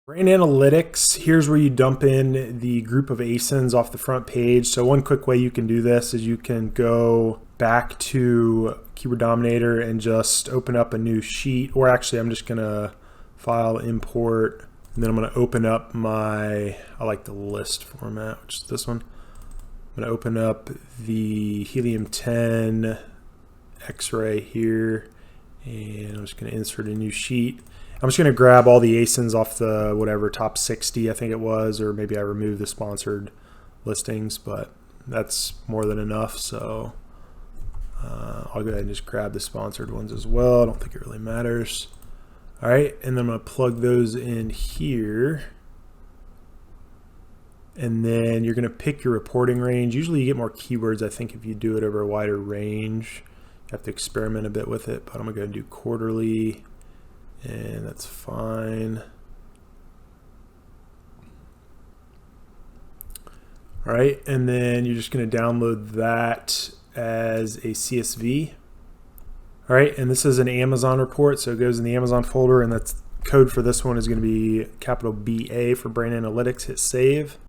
Brand Analytics, here's where you dump in the group of ASINs off the front page. So one quick way you can do this is you can go back to Keyword Dominator and just open up a new sheet, or actually I'm just gonna file import, and then I'm gonna open up I like the list format, which is this one. I'm gonna open up the helium-10 X-ray here, and I'm just gonna insert a new sheet. I'm just going to grab all the ASINs off the whatever top 60 I think it was, or maybe I removed the sponsored listings, but that's more than enough. So I'll go ahead and just grab the sponsored ones as well. I don't think it really matters. All right, and then I'm going to plug those in here. And then you're going to pick your reporting range. Usually you get more keywords, I think, if you do it over a wider range. You have to experiment a bit with it, but I'm going to go and do quarterly. And that's fine. All right, and then you're just going to download that as a CSV. All right, and this is an Amazon report, so it goes in the Amazon folder, and that's code for this one is going to be capital BA for Brand Analytics. Hit save.